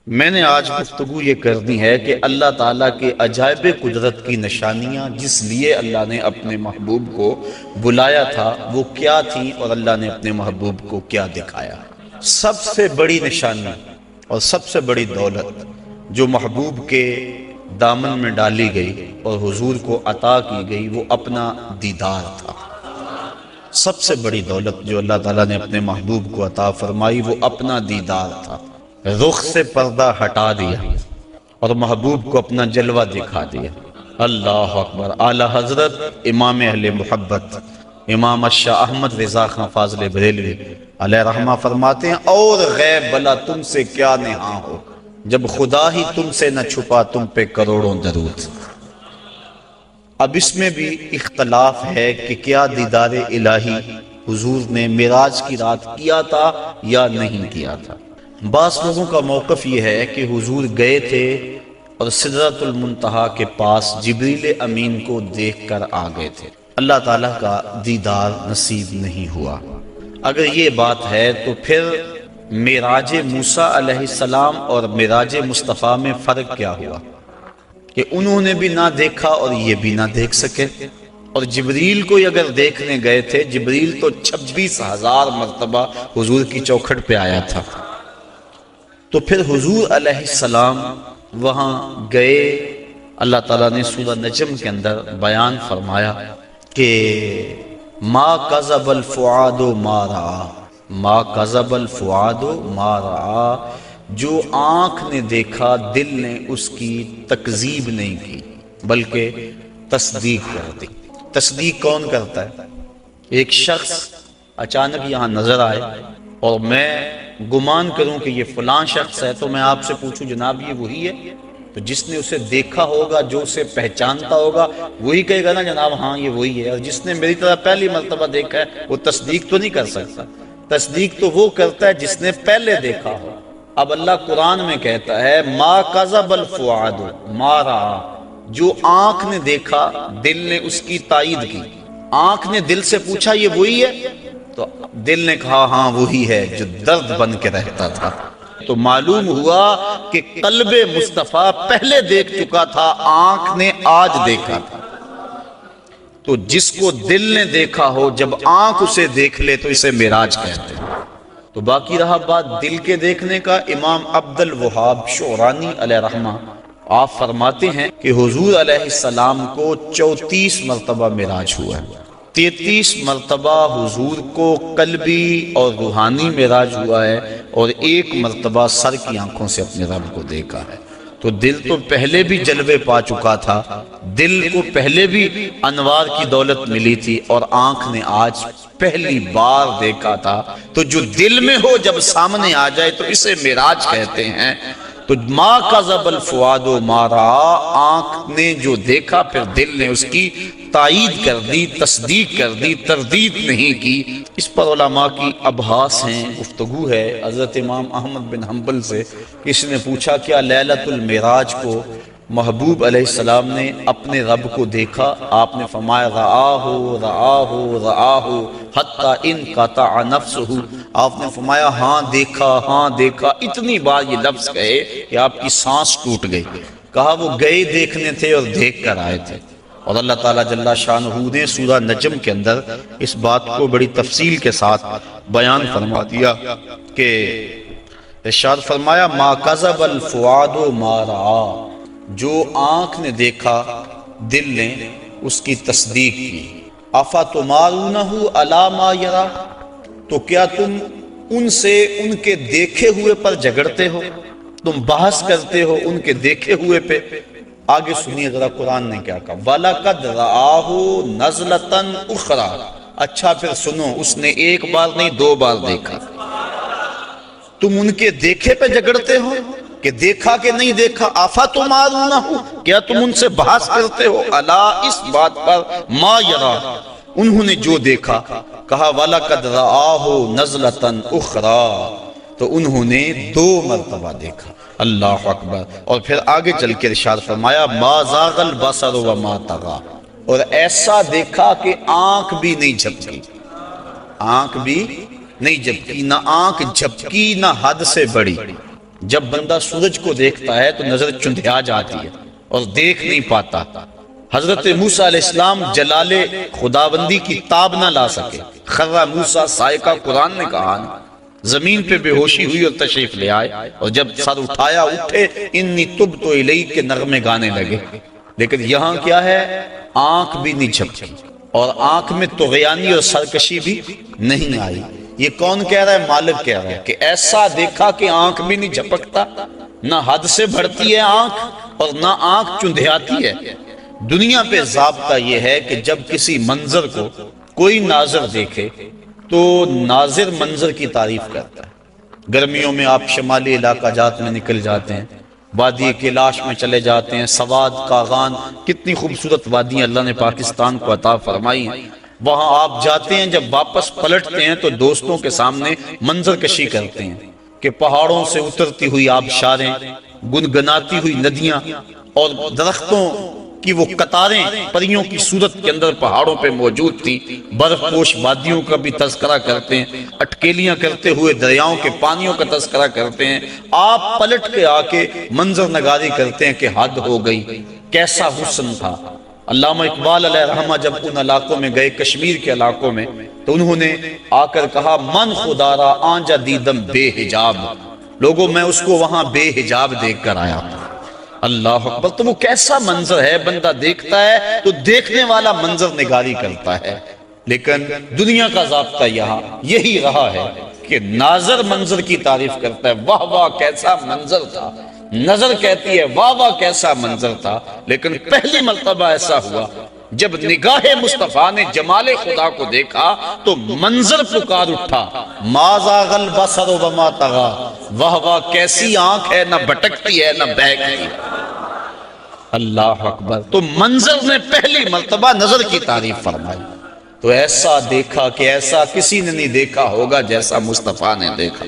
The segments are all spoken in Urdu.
میں نے آج گفتگو یہ کرنی ہے کہ اللہ تعالیٰ کے عجائب قدرت کی نشانیاں جس لیے اللہ نے اپنے محبوب کو بلایا تھا وہ کیا تھیں اور اللہ نے اپنے محبوب کو کیا دکھایا۔ سب سے بڑی نشانی اور سب سے بڑی دولت جو محبوب کے دامن میں ڈالی گئی اور حضور کو عطا کی گئی وہ اپنا دیدار تھا۔ سب سے بڑی دولت جو اللہ تعالیٰ نے اپنے محبوب کو عطا فرمائی وہ اپنا دیدار تھا۔ رخ سے پردہ ہٹا دیا اور محبوب کو اپنا جلوہ دکھا دیا۔ اللہ اکبر۔ اعلی حضرت امام اہل محبت امام الشاہ احمد رضا خان فاضل بریلوی علیہ رحمہ فرماتے ہیں اور غیب بلا تم سے کیا نہاں ہو، جب خدا ہی تم سے نہ چھپا تم پہ کروڑوں درود۔ اب اس میں بھی اختلاف ہے کہ کیا دیدار الہی حضور نے معراج کی رات کیا تھا یا نہیں کیا تھا۔ بعض لوگوں کا موقف یہ ہے کہ حضور گئے تھے اور سدرۃ المنتہا کے پاس جبریل امین کو دیکھ کر آ گئے تھے، اللہ تعالیٰ کا دیدار نصیب نہیں ہوا۔ اگر یہ بات ہے تو پھر معراج موسیٰ علیہ السلام اور معراج مصطفیٰ میں فرق کیا ہوا کہ انہوں نے بھی نہ دیکھا اور یہ بھی نہ دیکھ سکے؟ اور جبریل کو اگر دیکھنے گئے تھے، جبریل تو 26,000 مرتبہ حضور کی چوکھٹ پہ آیا تھا، تو پھر حضور علیہ السلام وہاں گئے۔ اللہ تعالیٰ نے سورہ نجم کے اندر بیان فرمایا کہ ما کذب الفؤاد ما رأى، ما کذب الفؤاد ما رأى، جو آنکھ نے دیکھا دل نے اس کی تکذیب نہیں کی بلکہ تصدیق کر دی۔ تصدیق کون کرتا ہے؟ ایک شخص اچانک یہاں نظر آئے اور میں گمان کروں کہ یہ فلاں شخص ہے، تو میں آپ سے پوچھوں جناب یہ وہی ہے؟ تو جس نے اسے دیکھا ہوگا، جو اسے پہچانتا ہوگا، وہی کہے گا نا جناب ہاں یہ وہی ہے۔ اور جس نے میری طرح پہلی مرتبہ دیکھا ہے وہ تصدیق تو نہیں کر سکتا۔ تصدیق تو وہ کرتا ہے جس نے پہلے دیکھا ہو۔ اب اللہ قرآن میں کہتا ہے ما کذب الفؤاد ما رأى، جو آنکھ نے دیکھا دل نے اس کی تائید کی۔ آنکھ نے دل سے پوچھا یہ وہی ہے، تو دل نے کہا ہاں وہی ہے جو درد بن کے رہتا تھا۔ تو معلوم ہوا کہ قلب مصطفیٰ پہلے دیکھ چکا تھا، آنکھ نے آج دیکھا تھا۔ تو جس کو دل نے دیکھا ہو جب آنکھ اسے دیکھ لے تو اسے معراج کہتے ہیں۔ تو باقی رہا بات دل کے دیکھنے کا، امام عبد الوہاب شعرانی علیہ رحمہ آپ فرماتے ہیں کہ حضور علیہ السلام کو 34 مرتبہ معراج ہوا ہے۔ 33 مرتبہ حضور کو قلبی اور روحانی معراج ہوا ہے اور 1 مرتبہ سر کی آنکھوں سے اپنے رب کو دیکھا ہے۔ تو دل تو پہلے بھی جلوے پا چکا تھا، دل کو پہلے بھی انوار کی دولت ملی تھی، اور آنکھ نے آج پہلی بار دیکھا تھا۔ تو جو دل میں ہو جب سامنے آ جائے تو اسے معراج کہتے ہیں۔ تو ما کذب الفؤاد ما رأى، آنکھ نے جو دیکھا پھر دل نے اس کی تائید کر دی، تصدیق کر دی، تردید نہیں کی۔ اس پر علماء کی ابحاث ہیں، گفتگو ہے۔ حضرت امام احمد بن حنبل سے کسی نے پوچھا کیا لیلۃ المعراج کو محبوب علیہ السلام نے اپنے رب کو دیکھا؟ آپ نے فرمایا رآہ رآہ رآہ حتی انقطع نفسہ، آپ نے فرمایا ہاں دیکھا ہاں دیکھا، اتنی بار یہ لفظ کہے کہ آپ کی سانس ٹوٹ گئی۔ کہا وہ گئے دیکھنے تھے اور دیکھ کر آئے تھے۔ اور اللہ تعالیٰ جل شانہ نے سورہ نجم کے اندر اس بات کو بڑی تفصیل کے ساتھ بیان فرما دیا کہ ارشاد فرمایا ما کذب الفؤاد ما رأى، جو آنکھ نے دیکھا دل نے اس کی تصدیق کی۔ افتمارونہ علی ما یری، تو کیا تم ان سے ان کے دیکھے ہوئے پر جھگڑتے ہو، تم بحث کرتے ہو ان کے دیکھے ہوئے پہ؟ آگے سنیے ذرا قرآن نے کیا کہا، وَلَقَدْ رَآهُ نَزْلَةً أُخْرَى، اچھا پھر سنو اس نے 1 بار نہیں 2 بار دیکھا۔ تم ان کے دیکھے پہ جھگڑتے ہو کہ دیکھا کہ نہیں دیکھا؟ افتمارونہ، کیا تم ان سے بحث کرتے ہو؟ الا، اس بات پر، ما یرا، انہوں نے جو دیکھا۔ کہا وَلَقَدْ رَآهُ نَزْلَةً أُخْرَى، تو انہوں نے 2 مرتبہ دیکھا۔ اللہ اکبر۔ اور پھر آگے چل کے ارشاد فرمایا ما زاغ البصر وما طغى، اور ایسا دیکھا کہ آنکھ بھی نہیں جھپکی، آنکھ بھی نہیں جھپکی، نہ آنکھ جھپکی نہ حد سے بڑی۔ جب بندہ سورج کو دیکھتا ہے تو نظر چندھیا جاتی ہے اور دیکھ نہیں پاتا۔ حضرت موسیٰ علیہ السلام جلال خداوندی کی تاب نہ لا سکے، خرّ موسیٰ صاعقہ، قرآن نے کہا نا، زمین پہ بے ہوشی ہوئی اور تشریف لے آئے، اور جب سر اٹھایا اٹھے، انی تبت الیک کے نغمے گانے لگے۔ لیکن یہاں کیا ہے؟ آنکھ بھی نہیں جھپکی، اور آنکھ میں طغیانی اور سرکشی بھی نہیں آئی۔ یہ کون کہہ رہا ہے؟ مالک کہہ رہا ہے کہ ایسا دیکھا کہ آنکھ بھی نہیں جھپکتا، نہ حد سے بڑھتی ہے آنکھ اور نہ آنکھ چندھیاتی ہے۔ دنیا پہ ضابطہ یہ ہے کہ جب کسی منظر کو کوئی ناظر دیکھے تو ناظر منظر کی تعریف کرتا ہے۔ گرمیوں میں آپ شمالی علاقہ جات میں نکل جاتے ہیں، وادی کیلاش میں چلے جاتے ہیں، سواد، کاغان، کتنی خوبصورت وادیاں اللہ نے پاکستان کو عطا فرمائی ہیں۔ وہاں آپ جاتے ہیں، جب واپس پلٹتے ہیں تو دوستوں کے سامنے منظر کشی کرتے ہیں کہ پہاڑوں سے اترتی ہوئی آبشاریں، گنگناتی ہوئی ندیاں، اور درختوں کی وہ قطاریں پریوں کی صورت کے اندر پہاڑوں پہ موجود تھی۔ برف پوش وادیوں کا بھی تذکرہ کرتے ہیں، اٹکیلیاں کرتے ہوئے دریاؤں کے پانیوں کا تذکرہ کرتے ہیں۔ آپ پلٹ کے آ کے منظر نگاری کرتے ہیں کہ حد ہو گئی، کیسا حسن تھا۔ علامہ اقبال علیہ رحمہ جب ان علاقوں میں گئے، کشمیر کے علاقوں میں، تو انہوں نے آ کر کہا، من خدا را آنجا دیدم بے حجاب، لوگوں میں اس کو وہاں بے حجاب دیکھ کر آیا۔ اللہ اکبر! تو وہ کیسا منظر ہے، بندہ دیکھتا ہے تو دیکھنے والا منظر نگاری کرتا ہے۔ لیکن دنیا کا ضابطہ یہاں یہی رہا ہے کہ ناظر منظر کی تعریف کرتا ہے، واہ واہ کیسا منظر تھا، نظر کہتی ہے واہ واہ کیسا منظر تھا۔ لیکن پہلی مرتبہ ایسا ہوا جب نگاہ مصطفیٰ نے جمال خدا کو دیکھا تو منظر پکار اٹھا، ما زاغ البصر وما طغی، واہ واہ کیسی آنکھ ہے، نہ بھٹکتی ہے نہ بہکتی ہے۔ اللہ اکبر! تو منظر نے پہلی مرتبہ نظر کی تعریف فرمائی، تو ایسا دیکھا کہ ایسا کسی نے نہیں دیکھا ہوگا جیسا مصطفیٰ نے دیکھا۔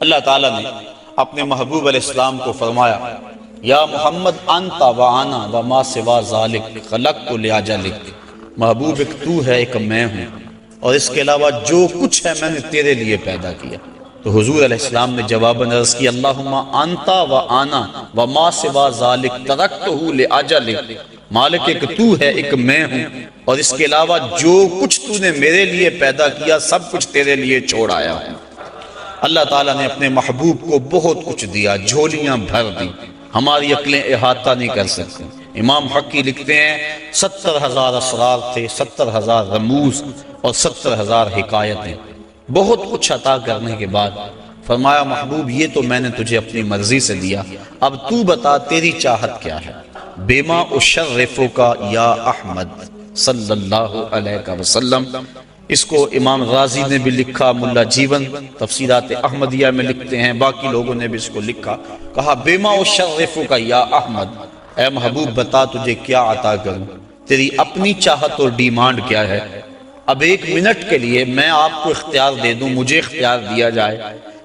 اللہ تعالیٰ نے اپنے محبوب علیہ السلام کو فرمایا، یا محمد انت وانا وما سوا ذالک خلقت لاجلک، محبوب ایک تو ہے، ایک میں ہوں، اور اس کے علاوہ جو کچھ ہے میں نے تیرے لیے پیدا کیا۔ تو حضور علیہ السلام نے جواباً عرض کی، اللہم انت وانا وما سوا ذالک ترکتہ لاجلک، مالک ایک تو ہے، ایک میں ہوں، اور اس کے علاوہ جو کچھ تو نے میرے لیے پیدا کیا سب کچھ تیرے لیے چھوڑ آیا ہوں۔ اللہ تعالیٰ نے اپنے محبوب کو بہت کچھ دیا، جھولیاں بھر دی، ہماری عقلیں احاطہ نہیں کر سکتی۔ امام حقی لکھتے ہیں 70,000 اسرار تھے، 70,000 رموز اور 70,000 حکایتیں، بہت کچھ عطا کرنے کے بعد فرمایا، محبوب یہ تو میں نے تجھے اپنی مرضی سے دیا، اب تو بتا تیری چاہت کیا ہے۔ بیما اشرفک یا احمد صلی اللہ علیہ وسلم، اس کو امام غازی نے بھی لکھا، ملا جیون تفسیرات احمدیہ میں لکھتے ہیں، باقی لوگوں نے بھی اس کو لکھا، کہا بیما اشرفک یا احمد، اے محبوب بتا تجھے کیا عطا کروں، تیری اپنی چاہت اور ڈیمانڈ کیا ہے۔ اب ایک منٹ کے لیے میں آپ کو اختیار دے دوں، مجھے اختیار دیا جائے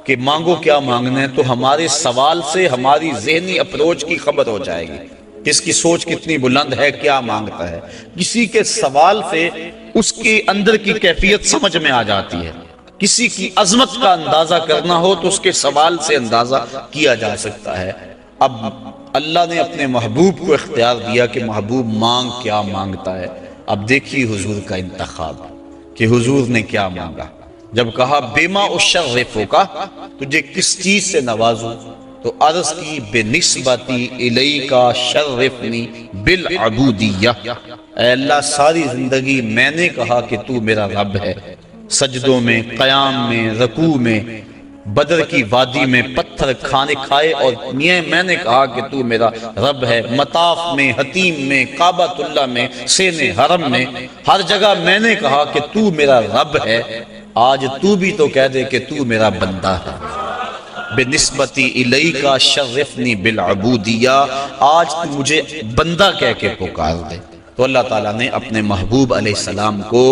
کہ مانگو کیا مانگنا ہے، تو ہمارے سوال سے ہماری ذہنی اپروچ کی خبر ہو جائے گی، کس کی سوچ کتنی بلند ہے، کیا مانگتا ہے۔ کسی کے سوال سے اس کے اندر کی کیفیت سمجھ میں آ جاتی ہے، کسی کی عظمت کا اندازہ کرنا ہو تو اس کے سوال سے اندازہ کیا جا سکتا ہے۔ اب اللہ نے اپنے محبوب کو اختیار دیا کہ محبوب مانگ کیا مانگتا ہے۔ اب دیکھیے حضور کا انتخاب کہ حضور نے کیا مانگا۔ جب کہا بیما اشرفک، تجھے کس چیز سے نوازوں، تو عرض کی بنسبتی الیک شرفنی بالعبودیہ، اے اللہ ساری زندگی میں نے کہا کہ تو میرا رب ہے، سجدوں میں، قیام میں، رکوع میں، بدر کی وادی میں پتھر کھانے کھائے، اور میں نے کہا کہ تو میرا رب ہے، مطاف میں، حتیم میں، کعبۃ اللہ میں، سین حرم میں، ہر جگہ میں نے کہا کہ تو میرا رب ہے۔ آج تو بھی تو کہہ دے کہ تو میرا بندہ ہے۔ بنسبتی الیک شرفنی بالعبودیہ، آج تو مجھے بندہ کہہ کے پکار دے۔ تو اللہ تعالیٰ نے اپنے محبوب علیہ السلام کو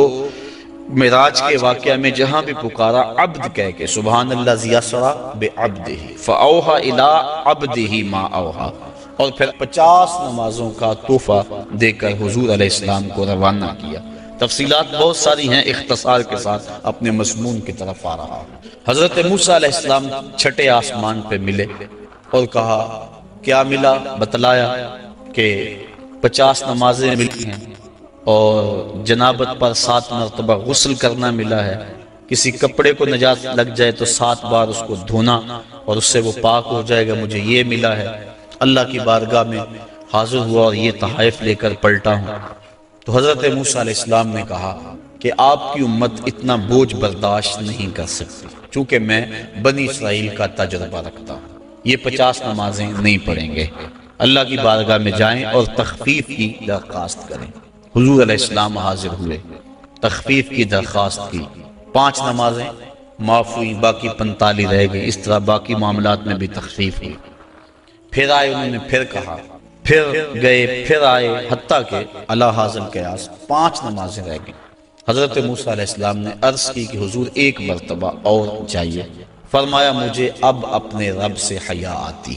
معراج کے واقعہ میں جہاں بھی پکارا عبد کہہ کے، سبحان الذی اسری بعبدہ فاوحی الی عبدہ ما اوحی، اور پھر 50 نمازوں کا تحفہ دے کر حضور علیہ السلام کو روانہ کیا۔ تفصیلات بہت ساری ہیں، اختصار کے ساتھ اپنے مضمون کی طرف آ رہا ہوں۔ حضرت موسیٰ علیہ السلام چھٹے آسمان پہ ملے اور کہا کیا ملا؟ بتلایا کہ 50 نمازیں ملی ہیں اور جنابت پر 7 مرتبہ غسل کرنا ملا ہے، کسی کپڑے کو نجاست لگ جائے تو 7 بار اس کو دھونا اور اس سے وہ پاک ہو جائے گا، مجھے یہ ملا ہے۔ اللہ کی بارگاہ میں حاضر ہوا اور یہ تحائف لے کر پلٹا ہوں۔ تو حضرت موسیٰ علیہ السلام نے کہا کہ آپ کی امت اتنا بوجھ برداشت نہیں کر سکتی، چونکہ میں بنی اسرائیل کا تجربہ رکھتا ہوں، یہ 50 نمازیں نہیں پڑھیں گے۔ اللہ کی بارگاہ میں جائیں اور تخفیف کی درخواست کریں۔ حضور علیہ السلام حاضر ہوئے، تخفیف کی درخواست کی، 5 نمازیں معاف ہوئی، باقی 45 رہ گئی۔ اس طرح باقی معاملات میں بھی تخفیف ہوئی۔ پھر آئے، انہوں نے پھر کہا، پھر گئے، پھر آئے، حتیٰ کہ اللہ حاضر قیاس 5 نمازیں رہ گئیں۔ حضرت موسیٰ علیہ السلام نے عرض کی کہ حضور ایک مرتبہ اور جائیے۔ فرمایا مجھے اب اپنے رب سے حیا آتی،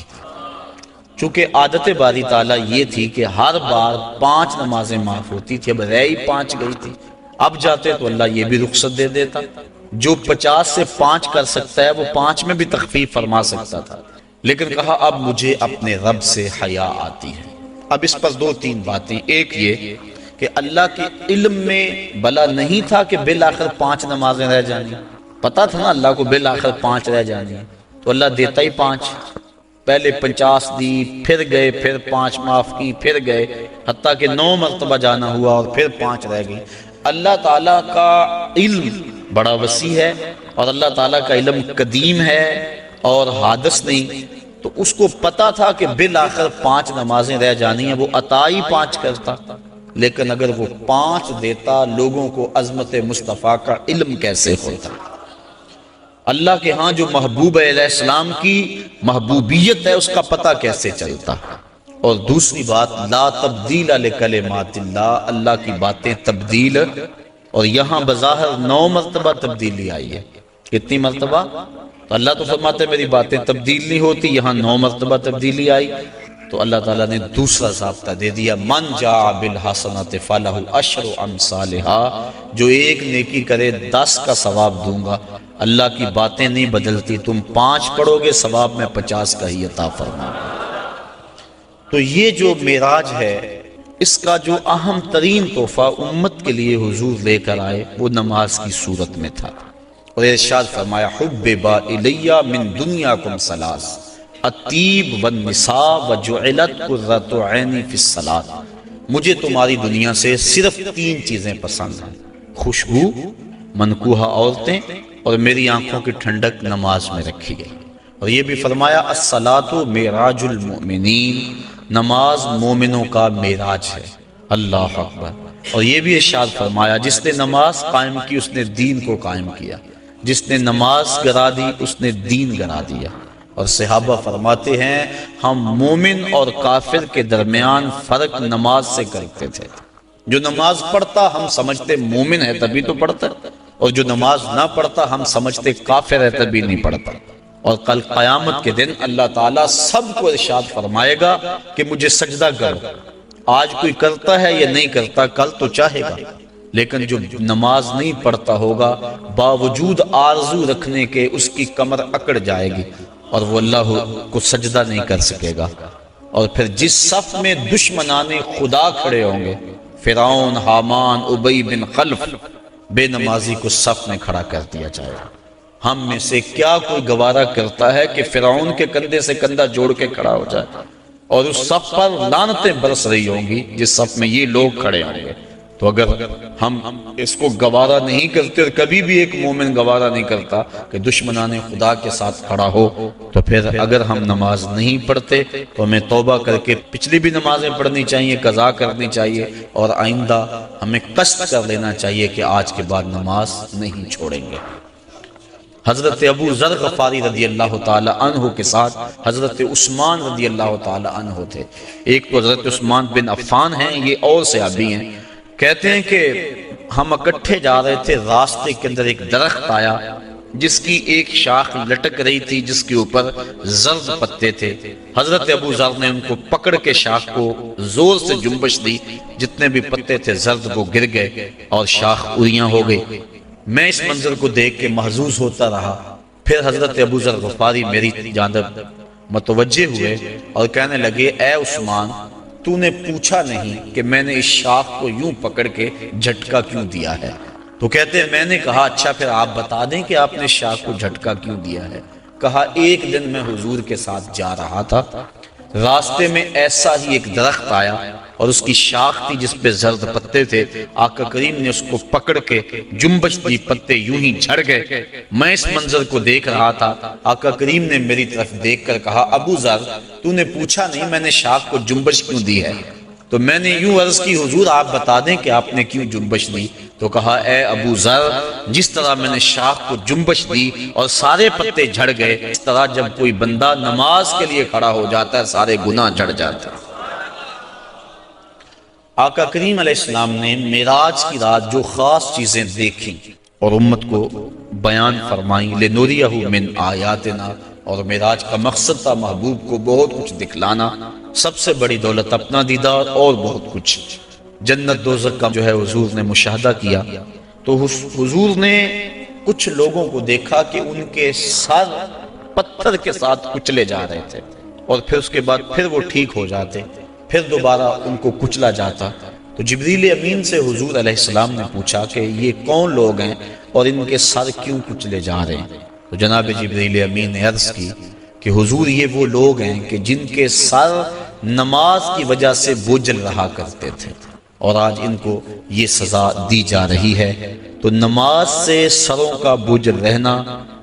چونکہ عادت باری تعالیٰ یہ تھی کہ ہر بار 5 نمازیں معاف ہوتی تھی، اب رہ ہی 5 گئی تھی۔ اب جاتے تو اللہ یہ بھی رخصت دے دیتا، جو 50 سے 5 کر سکتا ہے وہ 5 میں بھی تخفیف فرما سکتا تھا، لیکن کہا اب مجھے اپنے رب سے حیا آتی ہے۔ اب اس پر 2-3 باتیں۔ ایک یہ کہ اللہ کے علم میں بلا نہیں تھا کہ بالآخر 5 نمازیں رہ جانی، پتا تھا نا اللہ کو بالآخر 5 رہ جانی، تو اللہ دیتا ہی 5۔ پہلے 50 دی، پھر گئے، پھر 5 معاف کی، پھر گئے، حتیٰ کہ 9 مرتبہ جانا ہوا اور پھر 5 رہ گئی۔ اللہ تعالیٰ کا علم بڑا وسیع ہے اور اللہ تعالیٰ کا علم قدیم ہے اور حادث نہیں، تو اس کو پتا تھا کہ بالآخر 5 نمازیں رہ جانی ہیں، وہ عطا ہی 5 کرتا۔ لیکن اگر وہ 5 دیتا، لوگوں کو عظمت مصطفیٰ کا علم کیسے ہوتا؟ اللہ کے ہاں جو محبوب علیہ السلام کی محبوبیت ہے اس کا پتہ کیسے چلتا؟ اور دوسری بات، لا تبدیل لکلمات اللہ، اللہ کی باتیں تبدیل، اور یہاں بظاہر 9 مرتبہ تبدیلی آئی ہے۔ کتنی مرتبہ؟ تو اللہ تو فرماتے میری باتیں تبدیل نہیں ہوتی، یہاں 9 مرتبہ تبدیلی آئی، تو اللہ تعالیٰ نے دوسرا ضابطہ دے دیا، من جاء بالحسنۃ فلہ عشر امثالھا، جو ایک نیکی کرے 10 کا ثواب دوں گا۔ اللہ کی باتیں نہیں بدلتی، تم 5 پڑھو گے ثواب میں 50 کا ہی عطا فرماؤں گا۔ تو یہ جو معراج ہے، اس کا جو اہم ترین تحفہ امت کے لیے حضور لے کر آئے وہ نماز کی صورت میں تھا، اور ارشاد فرمایا حبب الی من دنیاکم ثلاث الطیب والنساء وجعلت قرۃ عینی فی الصلاۃ، مجھے تمہاری دنیا سے صرف 3 چیزیں پسند ہیں، خوشبو، منکوحہ عورتیں، اور میری آنکھوں کی ٹھنڈک نماز میں رکھی گئی۔ اور یہ بھی فرمایا الصلاۃ معراج المؤمنین، نماز مومنوں کا معراج ہے۔ اللہ اکبر۔ اور یہ بھی ارشاد فرمایا جس نے نماز قائم کی اس نے دین کو قائم کیا، جس نے نماز گرا دی اس نے دین گرا دیا۔ اور صحابہ فرماتے ہیں ہم مومن اور کافر کے درمیان فرق نماز سے کرتے تھے، جو نماز پڑھتا ہم سمجھتے مومن ہے تبھی تو پڑھتا، اور جو نماز نہ پڑھتا ہم سمجھتے کافر ہے تبھی نہیں پڑھتا۔ اور کل قیامت کے دن اللہ تعالیٰ سب کو ارشاد فرمائے گا کہ مجھے سجدہ کرو۔ آج کوئی کرتا ہے یا نہیں کرتا، کل تو چاہے گا، لیکن جو نماز نہیں پڑھتا ہوگا باوجود آرزو رکھنے کے اس کی کمر اکڑ جائے گی اور وہ اللہ کو سجدہ نہیں کر سکے گا۔ اور پھر جس صف میں دشمنان خدا کھڑے ہوں گے، فرعون، حامان، ابی بن خلف، بے نمازی کو صف میں کھڑا کر دیا جائے گا۔ ہم میں سے کیا کوئی گوارا کرتا ہے کہ فرعون کے کندھے سے کندھا جوڑ کے کھڑا ہو جائے، اور اس صف پر لعنتیں برس رہی ہوں گی جس صف میں یہ لوگ کھڑے ہوں گے؟ تو اگر ہم اس کو گوارا نہیں کرتے، اور کبھی بھی ایک مومن گوارا نہیں کرتا کہ دشمنان خدا کے ساتھ کھڑا ہو، تو پھر اگر ہم نماز نہیں پڑھتے تو ہمیں توبہ کر کے پچھلی بھی نمازیں پڑھنی چاہیے، قضا کرنی چاہیے، اور آئندہ ہمیں قصد کر لینا چاہیے کہ آج کے بعد نماز نہیں چھوڑیں گے۔ حضرت ابو ذر غفاری رضی اللہ تعالی عنہ کے ساتھ حضرت عثمان رضی اللہ تعالی عنہ تھے۔ ایک تو حضرت عثمان بن عفان ہیں، یہ اور صحابی ہیں۔ کہتے ہیں کہ ہم اکٹھے جا رہے تھے، راستے کے اندر ایک درخت آیا جس کی ایک شاخ لٹک رہی تھی جس کے اوپر زرد پتے تھے۔ حضرت ابو ذر نے ان کو پکڑ کے شاخ کو زور سے جنبش دی، جتنے بھی پتے تھے زرد وہ گر گئے اور شاخ اریاں ہو گئی۔ میں اس منظر کو دیکھ کے محظوظ ہوتا رہا۔ پھر حضرت ابو ذر غفاری میری جانب متوجہ ہوئے اور کہنے لگے، اے عثمان، تو نے پوچھا نہیں کہ میں نے اس شاخ کو یوں پکڑ کے جھٹکا کیوں دیا ہے؟ تو کہتے ہیں میں نے کہا اچھا پھر آپ بتا دیں کہ آپ نے شاخ کو جھٹکا کیوں دیا ہے؟ کہا ایک دن میں حضور کے ساتھ جا رہا تھا، راستے میں ایسا ہی ایک درخت آیا اور اس کی شاخ تھی جس پہ زرد پتے تھے۔ آقا کریم نے اس کو پکڑ کے جنبش دی، پتے یوں ہی جھڑ گئے۔ میں اس منظر کو دیکھ رہا تھا، آقا کریم نے میری طرف دیکھ کر کہا، ابو ذر تو نے پوچھا نہیں میں نے شاخ کو جنبش کیوں دی ہے؟ تو میں نے یوں عرض کی، حضور آپ بتا دیں کہ آپ نے کیوں جنبش دی؟ تو کہا، اے ابو ذر، جس طرح میں نے شاخ کو جنبش دی اور سارے پتے جھڑ گئے، اس طرح جب کوئی بندہ نماز کے لیے کھڑا ہو جاتا ہے سارے گناہ جھڑ جاتے ہیں۔ آقا کریم علیہ السلام نے معراج کی رات جو خاص چیزیں دیکھیں اور امت کو بیان فرمائیں، لِنُرِيَهُ مِنْ آیاتنا، اور معراج کا مقصد تھا محبوب کو بہت کچھ دکھلانا، سب سے بڑی دولت اپنا دیدار اور بہت کچھ۔ جنت دوزخ کا جو ہے حضور نے مشاہدہ کیا تو حضور نے کچھ لوگوں کو دیکھا کہ ان کے سر پتھر کے ساتھ کچلے جا رہے تھے اور پھر اس کے بعد پھر وہ ٹھیک ہو جاتے، پھر دوبارہ ان کو کچلا جاتا۔ تو جبریل امین سے حضور علیہ السلام نے پوچھا کہ یہ کون لوگ ہیں اور ان کے سر کیوں کچلے جا رہے ہیں؟ تو جناب جبریل امین نے عرض کی کہ حضور یہ وہ لوگ ہیں کہ جن کے سر نماز کی وجہ سے بوجھل رہا کرتے تھے اور آج ان کو یہ سزا دی جا رہی ہے۔ تو نماز سے سروں کا بوجھل رہنا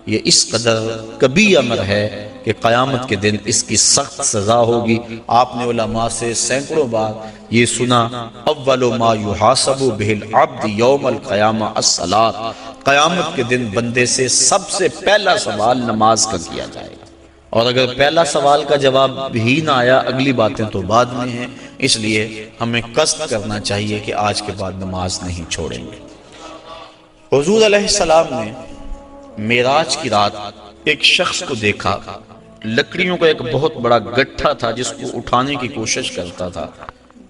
یہ اس قدر کبھی امر ہے کہ قیامت کے دن اس کی سخت سزا ہوگی۔ آپ نے علماء سے سینکڑوں بار یہ سنا، اول ما یحاسب بہ العبد یوم القیامہ الصلاۃ، قیامت کے دن بندے سے سب سے پہلا سوال نماز کا کیا جائے گا، اور اگر پہلا سوال کا جواب ہی نہ آیا اگلی باتیں تو بعد میں ہیں، اس لیے ہمیں قصد کرنا چاہیے کہ آج کے بعد نماز نہیں چھوڑیں گے۔ حضور علیہ السلام نے معراج کی رات ایک شخص کو دیکھا، لکڑیوں کا ایک بہت بڑا گٹھا تھا جس کو اٹھانے کی کوشش کرتا تھا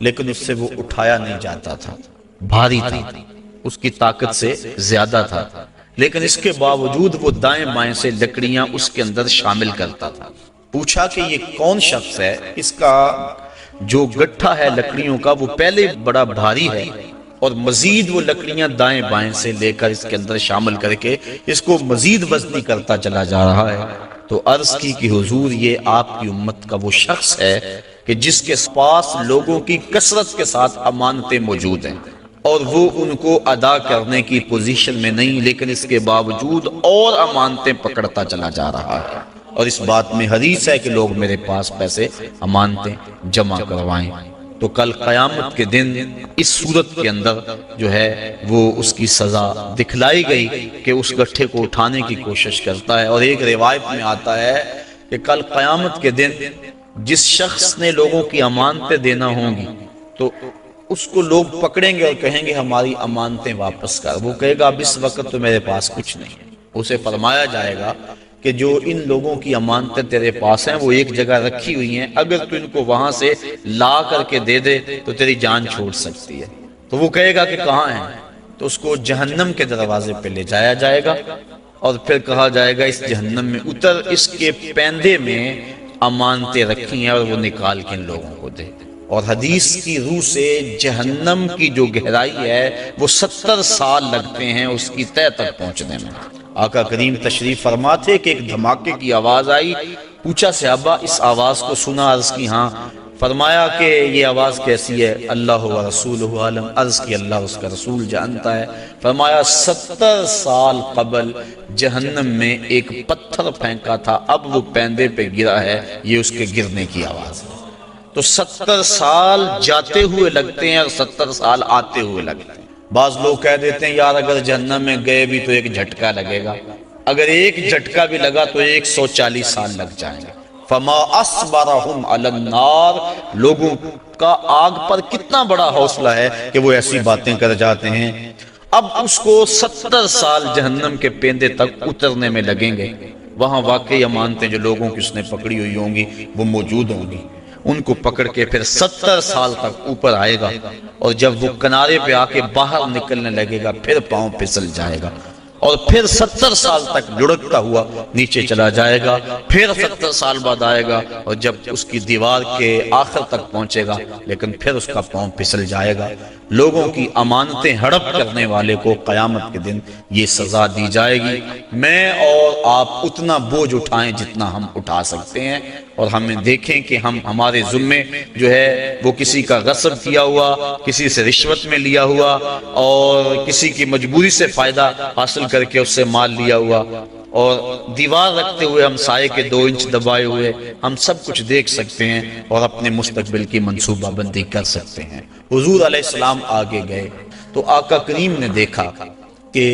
لیکن اس سے وہ اٹھایا نہیں جاتا تھا، بھاری تھا، اس کی طاقت سے زیادہ تھا، لیکن اس کے باوجود وہ دائیں بائیں سے لکڑیاں اس کے اندر شامل کرتا تھا۔ پوچھا کہ یہ کون شخص ہے؟ اس کا جو گٹھا ہے لکڑیوں کا وہ پہلے بڑا بھاری ہے اور مزید وہ لکڑیاں دائیں بائیں سے لے کر اس کے اندر شامل کر کے اس کو مزید وزنی کرتا چلا جا رہا ہے۔ تو عرض کی کہ حضور یہ آپ کی امت کا وہ شخص ہے کہ جس کے پاس لوگوں کی کثرت کے ساتھ امانتیں موجود ہیں اور وہ ان کو ادا کرنے کی پوزیشن میں نہیں، لیکن اس کے باوجود اور امانتیں پکڑتا چلا جا رہا ہے، اور اس بات میں حدیث ہے کہ لوگ میرے پاس پیسے امانتیں جمع کروائیں۔ تو کل قیامت کے دن اس صورت کے اندر جو ہے وہ اس کی سزا دکھلائی گئی کہ اس گٹھے کو اٹھانے کی کوشش کرتا ہے، اور ایک روایت میں آتا ہے کہ کل قیامت کے دن جس شخص نے لوگوں کی امانتیں دینا ہوں گی تو اس کو لوگ پکڑیں گے اور کہیں گے ہماری امانتیں واپس کر، وہ کہے گا اب اس وقت تو میرے پاس کچھ نہیں۔ اسے فرمایا جائے گا کہ جو ان لوگوں کی امانتیں تیرے پاس ہیں وہ ایک جگہ رکھی ہوئی ہیں، اگر تو ان کو وہاں سے لا کر کے دے دے تو تیری جان چھوڑ سکتی ہے۔ تو وہ کہے گا کہ کہاں ہیں؟ تو اس کو جہنم کے دروازے پہ لے جایا جائے گا اور پھر کہا جائے گا اس جہنم میں اتر، اس کے پیندے میں امانتیں رکھی ہیں اور وہ نکال کے ان لوگوں کو دے۔ اور حدیث کی روح سے جہنم کی جو گہرائی ہے وہ 70 سال لگتے ہیں اس کی تہہ تک پہنچنے میں۔ آقا کریم تشریف فرما تھے کہ ایک دھماکے کی آواز آئی، پوچھا صحابہ اس آواز کو سنا؟ عرض کی ہاں۔ فرمایا کہ یہ آواز کیسی ہے؟ اللہ و رسولہ عالم۔ عرض کی اللہ اس کا رسول جانتا ہے۔ فرمایا 70 سال قبل جہنم میں ایک پتھر پھینکا تھا، اب وہ پیندے پہ گرا ہے، یہ اس کے گرنے کی آواز ہے۔ تو 70 سال جاتے ہوئے لگتے ہیں اور 70 سال آتے ہوئے لگتے ہیں۔ بعض لوگ کہہ دیتے ہیں یار اگر جہنم میں گئے بھی تو ایک جھٹکا لگے گا، اگر ایک جھٹکا بھی لگا تو 140 سال لگ جائیں گے۔ فما اصبرهم علی النار، لوگوں کا آگ پر کتنا بڑا حوصلہ ہے کہ وہ ایسی باتیں کر جاتے ہیں۔ اب اس کو 70 سال جہنم کے پیندے تک اترنے میں لگیں گے۔ وہاں واقعی امانتیں جو لوگوں کی اس نے پکڑی ہوئی ہوں گی وہ موجود ہوں گی، ان کو پکڑ کے پھر 70 سال تک اوپر آئے گا، اور جب وہ کنارے پہ آ کے باہر نکلنے لگے گا پھر پاؤں پھسل جائے گا، اور پھر 70 سال تک لڑکتا ہوا نیچے چلا جائے گا، پھر 70 سال بعد آئے گا، اور جب اس کی دیوار کے آخر تک پہنچے گا لیکن پھر اس کا پاؤں پھسل جائے گا۔ لوگوں کی امانتیں ہڑپ کرنے والے کو قیامت کے دن یہ سزا دی جائے گی۔ میں اور آپ اتنا بوجھ اٹھائیں جتنا ہم اٹھا سکتے ہیں، اور ہمیں دیکھیں کہ ہم ہمارے ذمے جو ہے وہ کسی کا غصب کیا ہوا، کسی سے رشوت میں لیا ہوا، اور کسی کی مجبوری سے فائدہ حاصل کر کے اس سے مال لیا ہوا، اور دیوار رکھتے ہوئے ہم سائے کے 2 انچ دبائے ہوئے، ہم سب کچھ دیکھ سکتے ہیں اور اپنے مستقبل کی منصوبہ بندی کر سکتے ہیں۔ حضور علیہ السلام آگے گئے تو آقا کریم نے دیکھا کہ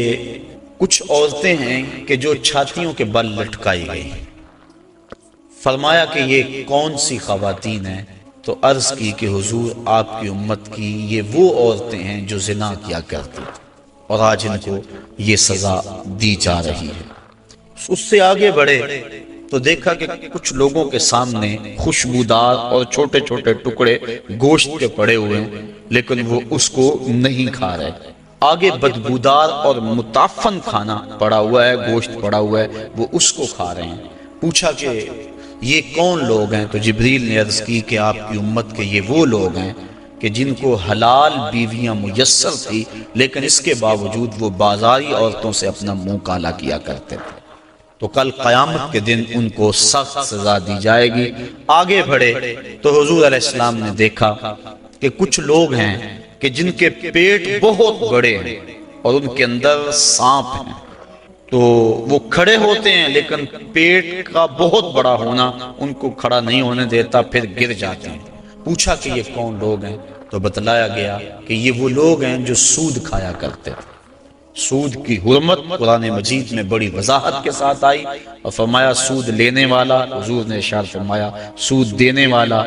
کچھ عورتیں ہیں کہ جو چھاتیوں کے بل لٹکائی گئی ہیں۔ فرمایا کہ یہ کون سی خواتین ہیں؟ تو عرض کی کہ حضور آپ کی امت کی یہ وہ عورتیں ہیں جو زنا کیا کرتی اور آج ان کو یہ سزا دی جا رہی ہے۔ اس سے آگے بڑھے تو دیکھا کہ کچھ لوگوں کے سامنے خوشبودار اور چھوٹے چھوٹے ٹکڑے گوشت کے پڑے ہوئے ہیں لیکن وہ اس کو نہیں کھا رہے۔ آگے بدبودار اور متعفن کھانا پڑا ہوا ہے، گوشت پڑا ہوا ہے، وہ اس کو کھا رہے ہیں۔ پوچھا کہ یہ کون لوگ ہیں؟ تو جبریل نے عرض کی کہ آپ کی امت کے یہ وہ لوگ ہیں کہ جن کو حلال بیویاں میسر تھی لیکن اس کے باوجود وہ بازاری عورتوں سے اپنا منہ کالا کیا کرتے تھے، تو کل قیامت کے دن ان کو سخت سزا دی جائے گی۔ آگے بڑھے تو حضور علیہ السلام نے دیکھا کہ کچھ لوگ ہیں کہ جن کے پیٹ بہت بڑے ہیں اور ان کے اندر سانپ ہیں، تو وہ کھڑے ہوتے ہیں لیکن پیٹ کا بہت بڑا ہونا ان کو کھڑا نہیں ہونے دیتا، پھر گر جاتے ہیں۔ پوچھا کہ یہ کون لوگ ہیں؟ تو بتلایا گیا کہ یہ وہ لوگ ہیں جو سود کھایا کرتے تھے۔ سود کی حرمت قرآن مجید میں بڑی وضاحت کے ساتھ آئی اور فرمایا سود لینے والا، حضور نے ارشاد فرمایا سود دینے والا،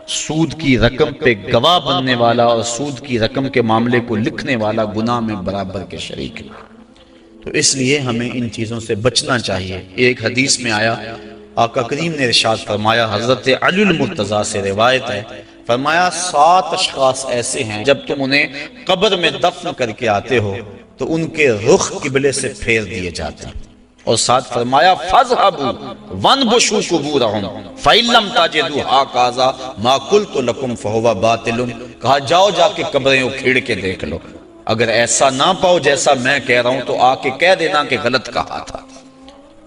سود کی رقم پہ گواہ بننے والا اور سود کی رقم کے معاملے کو لکھنے والا گناہ میں برابر کے شریک ہے۔ تو اس لیے ہمیں ان چیزوں سے بچنا چاہیے۔ ایک حدیث میں آیا، آقا کریم نے ارشاد فرمایا، حضرت علی المرتضیٰ سے روایت ہے، فرمایا 7 اشخاص ایسے ہیں جب تم انہیں قبر میں دفن کر کے آتے ہو تو ان کے رخ قبلے سے پھیر دیے جاتے ہیں، اور ساتھ فرمایا فَاذْهَبُوا وَانْبُشُوا قُبُورَهُمْ فَإِن لَّمْ تَجِدُوا هَٰكَذَا مَا قُلْتُ لَكُمْ فَهُوَ بَاطِلٌ، کہا جاؤ جا کے قبریں اکھیڑ کے دیکھ لو، اگر ایسا نہ پاؤ جیسا میں کہہ رہا ہوں تو آ کے کہہ دینا کہ غلط کہا تھا۔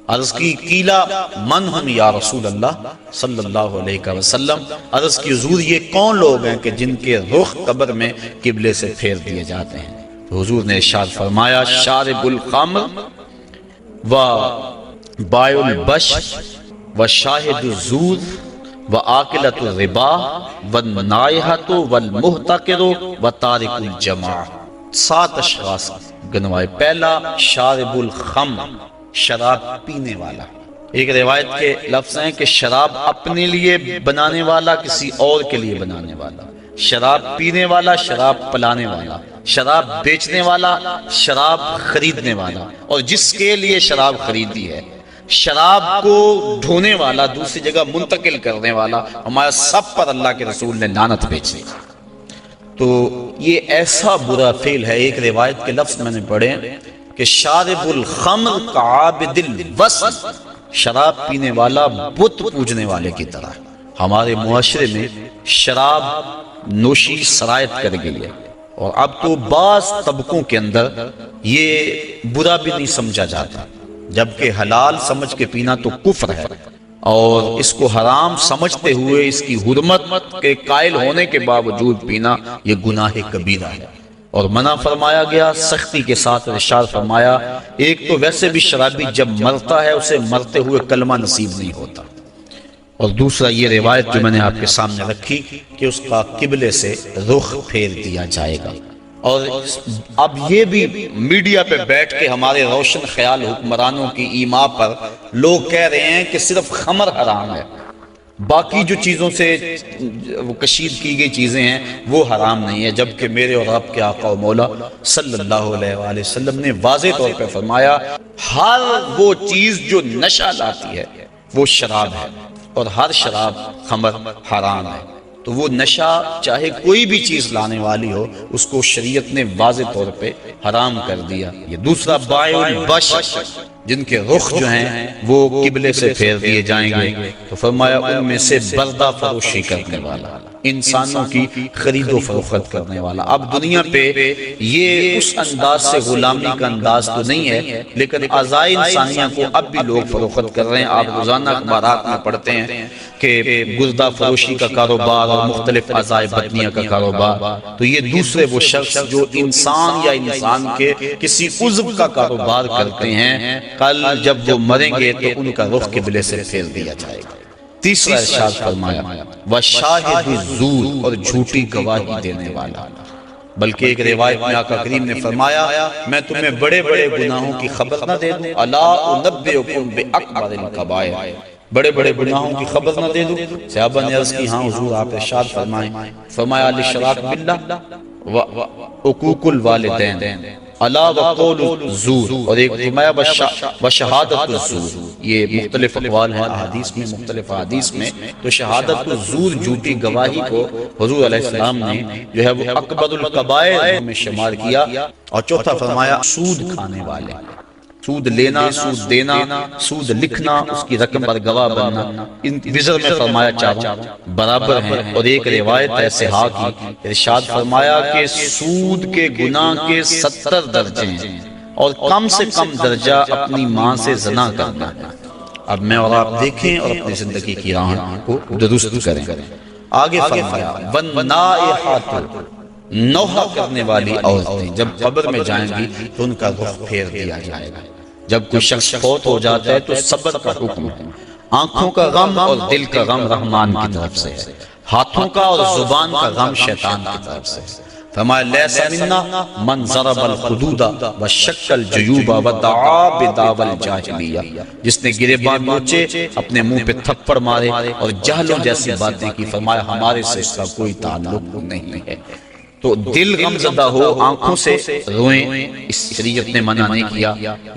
عرض کی قیلا من ہم یا رسول اللہ صلی اللہ علیہ وسلم، عرض کی حضور یہ کون لوگ ہیں کہ جن کے رخ قبر میں قبلے سے پھیر دیے جاتے ہیں؟ تو حضور نے ارشاد فرمایا شارب الخمر و بائع البش و شاہد الزور و آکلۃ الربا و النائحۃ والمحتقر و تارک الجماع۔ 7 اشخاص گنوائے۔ پہلا شارب الخمر، شراب پینے والا۔ ایک روایت کے لفظ ہیں کہ شراب اپنے لیے بنانے والا، کسی اور کے لیے بنانے والا، شراب پینے والا، شراب پلانے والا، شراب بیچنے والا، شراب خریدنے والا، اور جس کے لیے شراب خریدی ہے، شراب کو ڈھونے والا، دوسری جگہ منتقل کرنے والا، ہمارا سب پر اللہ کے رسول نے لعنت بھیجی۔ تو یہ ایسا برا فعل ہے۔ ایک روایت کے لفظ میں نے پڑھے کہ شارب الخمر کعابد الوثن، شراب پینے والا بت پوجنے والے کی طرح۔ ہمارے معاشرے میں شراب نوشی سرایت کر گئی ہے، اور اب تو بعض طبقوں کے اندر یہ برا بھی نہیں سمجھا جاتا، جبکہ حلال سمجھ کے پینا تو کفر ہے، اور اس کو حرام سمجھتے ہوئے اس کی حرمت کے قائل ہونے کے باوجود پینا یہ گناہ کبیرہ ہے، اور منع فرمایا گیا سختی کے ساتھ۔ ارشاد فرمایا ایک تو ویسے بھی شرابی جب مرتا ہے اسے مرتے ہوئے کلمہ نصیب نہیں ہوتا، اور دوسرا یہ روایت جو میں نے آپ کے سامنے رکھی کہ اس کا قبلے سے رخ پھیر دیا جائے گا۔ اور اب یہ بھی میڈیا پہ بیٹھ کے ہمارے روشن خیال حکمرانوں کی ایما پر لوگ کہہ رہے ہیں کہ صرف خمر حرام ہے، باقی جو چیزوں سے وہ کشید کی گئی چیزیں ہیں وہ حرام نہیں ہے، جبکہ میرے اور آپ کے آقا و مولا صلی اللہ علیہ وآلہ وسلم نے واضح طور پہ فرمایا ہر وہ چیز جو نشہ لاتی ہے وہ شراب ہے، اور ہر شراب خمر حرام ہے۔ تو وہ نشہ چاہے کوئی بھی چیز لانے والی ہو اس کو شریعت نے واضح طور پہ حرام کر دیا۔ یہ دوسرا بائع البش، جن کے رخ جو ہیں وہ قبلے سے پھیر دیے جائیں گے، تو فرمایا ان میں سے بردہ فروشی کرنے والا، انسانوں کی خرید و فروخت کرنے والا۔ اب دنیا پہ یہ اس انداز سے غلامی کا انداز تو نہیں ہے، لیکن اعضائے انسانیہ کو اب بھی لوگ فروخت کر رہے ہیں۔ آپ روزانہ اخبارات میں پڑھتے ہیں کہ گردہ فروشی کا کاروبار اور مختلف اعضائے بدنیہ کا کاروبار۔ تو یہ دوسرے وہ شخص جو انسان یا انسان کے کسی عضو کا کاروبار کرتے ہیں، کل جب وہ مریں گے تو ان کا رخ قبلے سے پھیر دیا جائے گا۔ تیسرا ارشاد فرمایا وَشَاهِدُ الزُّورِ، اور جھوٹی گواہی دینے والا۔ بلکہ ایک روایت میں آقا کریم نے فرمایا میں تمہیں بڑے بڑے گناہوں کی خبر نہ دے دوں، الا انبئکم بأکبر الکبائر، بڑے بڑے گناہوں کی خبر نہ دے دوں؟ صحابہ نے عرض کی ہاں حضور، آپ ارشاد فرمائیں۔ فرمایا الاشراک باللہ وعقوق الوالدین الا وقول الزور، اور ایک فرمایا وشہادت الزور۔ یہ مختلف اقوال ہیں احادیث میں، مختلف احادیث میں، تو شہادت الزور جھوٹی گواہی کو حضور علیہ السلام نے جو ہے وہ اکبر الکبائر میں شمار کیا۔ اور چوتھا فرمایا سود کھانے والے، سود لینا، سود دینا، سود لکھنا، اس کی رقم پر گواہ بننا، ان وزر میں فرمایا چاروں برابر ہیں۔ اور ایک روایت ہے صحاح کی، ارشاد فرمایا کہ سود کے گناہ کے 70 درجے ہیں، اور کم سے کم درجہ اپنی ماں سے زنا کرنا ہے۔ اب میں اور آپ دیکھیں اور اپنی زندگی کی راہ کو درست کریں۔ آگے فرمایا وَالنَّائِحَاتُ، نوحہ کرنے والی عورتیں جب قبر میں جائیں گی تو ان کا رخ پھیر دیا جائے گا۔ جب کوئی شخص فوت ہو جاتا ہے تو صبر کا حکم ہے۔ آنکھوں کا غم اور دل کا غم رحمان کی طرف سے ہے، ہاتھوں کا اور زبان کا غم شیطان کی طرف سے ہے۔ فرمایا لیس منا من ضرب الخدود وشق الجیوب ودعا بدعوی الجاہلیہ، جس نے گریبان نوچے، اپنے منہ پہ تھپڑ مارے اور جہلوں جیسی باتیں کی، فرمایا ہمارے سے اس کا کوئی تعلق نہیں ہے۔ تو دل غم زدہ ہو، آنکھوں سے روئیں، اس شریعت نے منع نہیں کیا،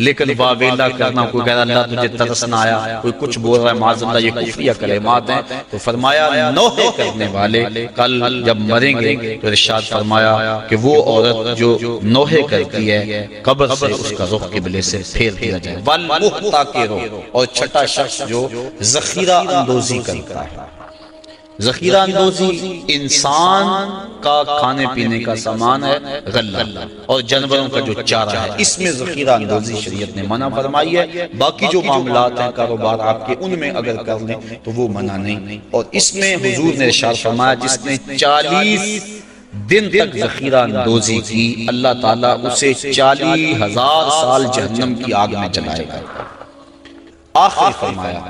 لیکن واویلا کرنا، کوئی کہہ رہا اللہ تجھے ترس نہ آیا، کوئی کچھ بول رہا ہے معاذ اللہ، یہ کفریہ کلمات ہیں۔ تو فرمایا نوحے کرنے والے کل جب مریں گے تو ارشاد فرمایا کہ وہ عورت جو نوحے کرتی ہے قبر سے اس کا رخ قبلے سے پھیر دیا جائے۔ والمحتکر، اور چھٹا شخص جو ذخیرہ اندوزی کرتا ہے۔ ذخیرہ اندوزی انسان کا کھانے پینے کا سامان ہے، غلہ، اور جانوروں کا جو چارہ ہے، اس میں ذخیرہ اندوزی شریعت نے منع فرمائی ہے۔ باقی جو معاملات ہیں کاروبار آپ کے، ان میں اگر کر لیں تو وہ منع نہیں۔ اور اس میں حضور نے ارشاد فرمایا جس نے 40 دن تک ذخیرہ اندوزی کی، اللہ تعالیٰ اسے 40,000 سال جہنم کی آگ میں جلائے گا۔ آخر فرمایا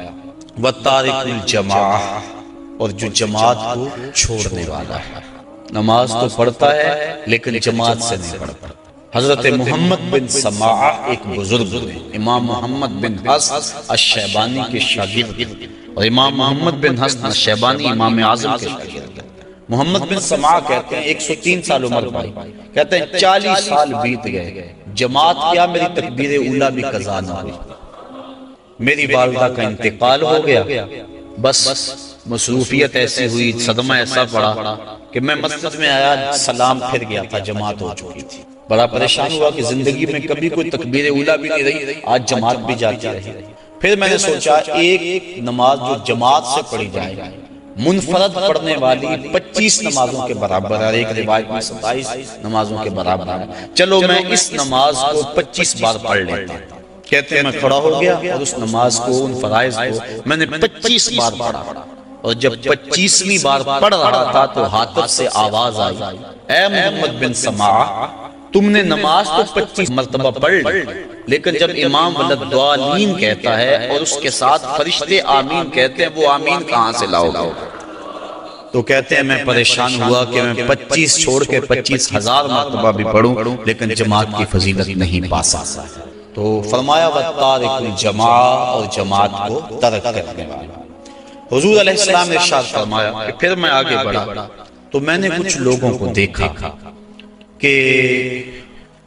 وَتَارِكُ الْجَمَاعَةِ، اور جو جماعت کو چھوڑنے والا ہے، نماز تو پڑھتا ہے لیکن جماعت سے نہیں پڑھتا۔ حضرت محمد بن سماعہ ایک بزرگ ہیں، امام محمد بن حسن الشیبانی کے شاگرد، اور امام محمد بن حسن الشیبانی امام اعظم کے شاگرد ہیں۔ محمد بن سماعہ کہتے ہیں 103 سال عمر پائی، کہتے ہیں 40 سال بیت گئے، جماعت کیا میری تکبیر اولیٰ بھی قضا نہ ہوئی، میری والدہ کا انتقال ہو گیا، بس مصروفیت ایسی ہوئی، صدمہ ایسا پڑا کہ میں مسجد میں آیا، سلام پھر گیا تھا، جماعت ہو چکی تھی، بڑا پریشان ہوا کہ زندگی میں کبھی کوئی تکبیر اولیٰ بھی نہیں رہی، آج جماعت بھی جاتی رہی۔ پھر میں نے سوچا ایک نماز جو جماعت سے پڑھی جائے، منفرد پڑھنے والی 25 نمازوں کے برابر ہے، ایک روایت میں 27 نمازوں کے برابر ہے، چلو میں اس نماز کو 25 بار پڑھ لیتا ہوں۔ کہتے ہیں میں کھڑا ہو گیا اور اس نماز کو، ان فرائض کو میں نے 25 بار پڑھا، اور جب 25ویں بار پڑھ رہا تھا تو حاطب سے آواز آئی، اے محمد بن سماعہ تم نے نماز تو 25 مرتبہ پڑھ لی، لیکن جب امام ولدالضالین کہتا ہے اور اس کے ساتھ فرشتے آمین کہتے ہیں، وہ آمین کہاں سے لاؤ گے؟ تو کہتے ہیں میں پریشان ہوا کہ میں 25 چھوڑ کے 25,000 مرتبہ بھی پڑھوں لیکن جماعت کی فضیلت نہیں پا سکتا۔ تو فرمایا وَتَارِكُ الْجَمَاعَةِ، اور جماعت کو ترک کرنے والا۔ حضور علیہ السلام نے ارشاد فرمایا کہ پھر میں آگے بڑھا تو میں نے کچھ لوگوں کو دیکھا کہ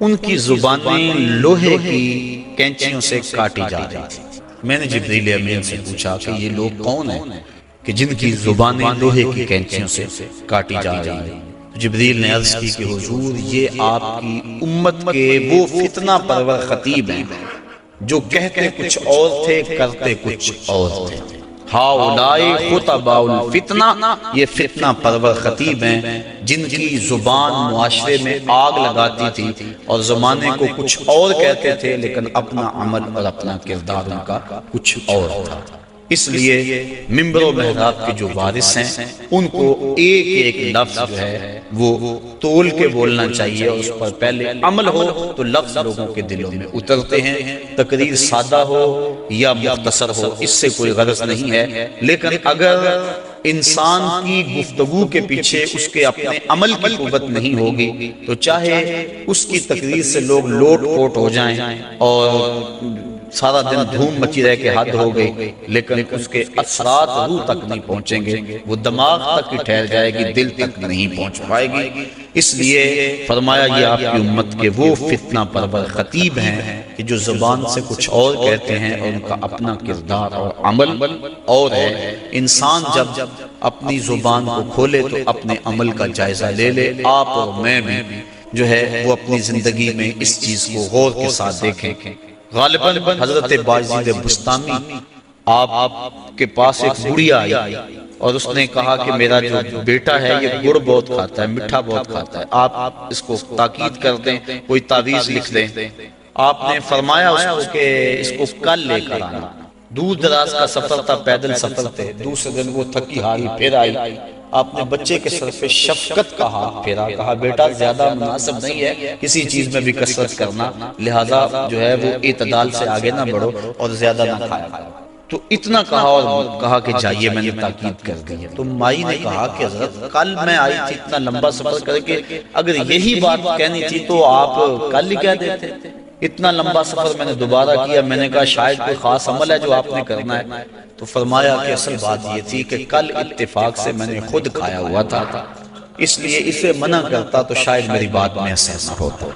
ان کی زبانیں لوہے کی کینچیوں سے کاٹی جا رہی تھی۔ میں نے جبریل امین سے پوچھا کہ یہ لوگ کون ہیں کہ جن کی زبانیں لوہے کی کینچیوں سے کاٹی جا رہی ہیں؟ جبریل نے عرض کی کہ حضور یہ آپ کی امت کے وہ فتنہ پرور خطیب ہیں جو کہتے کچھ اور تھے کرتے کچھ اور تھے۔ ہاؤلائی خطباء الفتنہ، یہ فتنہ پرور خطیب ہیں جن کی زبان معاشرے میں آگ لگاتی تھی اور زمانے کو کچھ اور کہتے تھے لیکن اپنا عمل اور اپنا کردار ان کا کچھ اور تھا۔ اس لیے منبر و محراب کے جو وارث ہیں ان کو ایک ایک لفظ جو ہے وہ تول کے بولنا چاہیے اور اس پر پہلے عمل ہو تو لفظ لوگوں کے دلوں میں اترتے ہیں۔ تقریر سادہ ہو یا مختصر ہو اس سے کوئی غرض نہیں ہے، لیکن اگر انسان کی گفتگو کے پیچھے اس کے اپنے عمل کی قوت نہیں ہوگی تو چاہے اس کی تقریر سے لوگ لوٹ پوٹ ہو جائیں اور سارا دن دھوم مچی رہ کے حد ہو گئی، لیکن اس کے اثرات روح تک نہیں پہنچیں گے، وہ دماغ تک ہی ٹھہر جائے گی، دل تک نہیں پہنچ پائے گی۔ اس لیے فرمایا یہ آپ کی امت کے وہ فتنہ پرور خطیب ہیں کہ جو زبان سے کچھ اور کہتے ہیں اور ان کا اپنا کردار اور عمل اور ہے۔ انسان جب اپنی زبان کو کھولے تو اپنے عمل کا جائزہ لے لے۔ آپ اور میں بھی جو ہے وہ اپنی زندگی میں اس چیز کو غور کے ساتھ دیکھیں۔ غالباً حضرت باجید بستامی آپ کے پاس ایک بڑھیا آئی اور اس نے کہا کہ میرا جو بیٹا ہے یہ گڑ بہت کھاتا ہے، میٹھا بہت کھاتا ہے، آپ اس کو تاکید کر دیں، کوئی تعویذ لکھ دیں۔ آپ نے فرمایا اس کو کہ اس کو کل لے کر آنا۔ دور دراز کا سفر تھا، پیدل سفر تھے، دوسرے دن وہ تھکی ہاری پھر آئی۔ آپ نے بچے کے سر پہ شفقت کا ہاتھ پھیرا، کہا بیٹا زیادہ مناسب نہیں ہے کسی چیز میں بھی کثرت کرنا، لہٰذا جو ہے وہ اعتدال سے آگے نہ بڑھو اور زیادہ نہ کھایا۔ تو اتنا کہا اور کہا کہ جائیے، میں نے تاکید کر دی ہے۔ تو مائی نے کہا کہ حضرت کل میں آئی تھی اتنا لمبا سفر کر کے، اگر یہی بات کہنی تھی تو آپ کل ہی کہہ دیتے، اتنا لمبا سفر میں نے دوبارہ کیا۔ میں نے کہا شاید کوئی خاص عمل ہے جو آپ نے کرنا ہے۔ تو فرمایا کہ اصل بات یہ تھی کہ کل اتفاق سے میں نے خود کھایا ہوا تھا، اس لیے اسے منع کرتا تو شاید میری بات میں اثر نہ ہوتا۔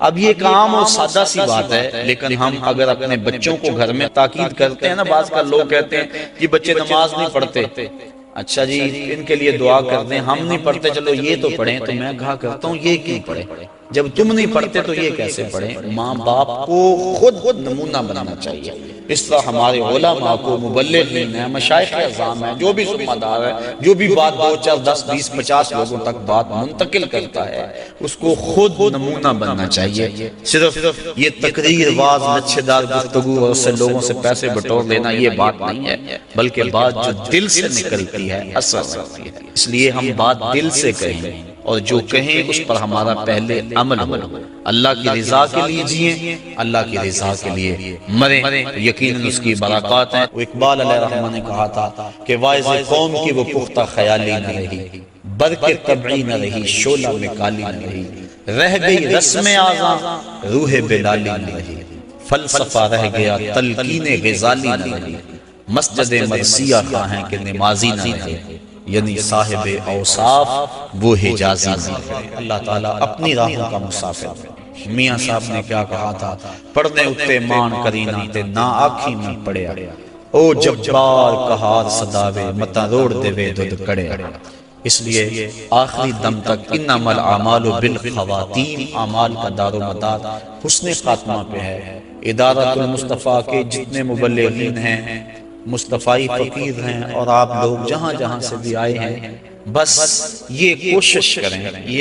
اب یہ ایک عام اور سادہ سی بات ہے، لیکن ہم اگر اپنے بچوں کو گھر میں تاکید کرتے ہیں نا، بعض کا لوگ کہتے ہیں کہ بچے نماز نہیں پڑھتے، اچھا جی ان کے لیے دعا کر دیں، ہم نہیں پڑھتے چلو یہ تو پڑھیں، تو میں کہا کرتا ہوں یہ کیوں پڑھیں؟ جب تم نہیں پڑھتے تو یہ کیسے پڑھیں؟ ماں باپ کو خود نمونہ بنانا چاہیے۔ اس طرح ہمارے علماء کو، مبلغین ہیں، مشائخ اعظام ہیں، جو بھی ذمہ دار ہے، جو بھی بات 2 4 10 20 50 لوگوں تک بات منتقل کرتا ہے، اس کو خود نمونہ بننا چاہیے۔ صرف یہ تقریر، واز، لچھے دار گفتگو اور اس سے لوگوں سے پیسے بٹور لینا یہ بات نہیں ہے، بلکہ بات جو دل سے نکلتی ہے اثر کرتی ہے۔ اس لیے ہم بات دل سے کہیں اور جو کہیں اس پر ہمارا پہلے عمل ہو۔ اللہ کی رضا کے لیے جئیں، اللہ کی رضا کے لیے مریں، یقیناً اس کی برکات ہیں۔ وہ اقبال علیہ الرحمہ نے کہا تھا کہ واعظ قوم کی وہ پختہ خیالی نہ رہی، برق طبعی نہ رہی، شعلہ میں کالی نہ رہی، رہ گئی رسم اعظم، روح بلالی نہ رہی، فلسفہ رہ گیا تلقین غزالی نہ رہی، مسجد مرثیہ خواہیں کہ نمازی نہ رہے، یعنی صاحب اوصاف وہ حجازی نہ رہے۔ اللہ تعالیٰ اپنی راہوں کا مسافر۔ میاں صاحب نے کیا کہا تھا؟ پڑھنے اتے مان کرینا تے نا آکھی میں پڑیا، او جبار کہار صداوے متا روڑ دے دودھ کڑے۔ اس لیے آخری دم تک انما الاعمال بالخواتیم، اعمال کا دار و مدار حسن خاتمہ پہ ہے۔ ادارۃ المصطفیٰ کے جتنے مبلغین ہیں، مصطفی فقیر ہیں، اور آپ لوگ جہاں جہاں سے بھی آئے ہیں، بس یہ کوشش کریں، یہ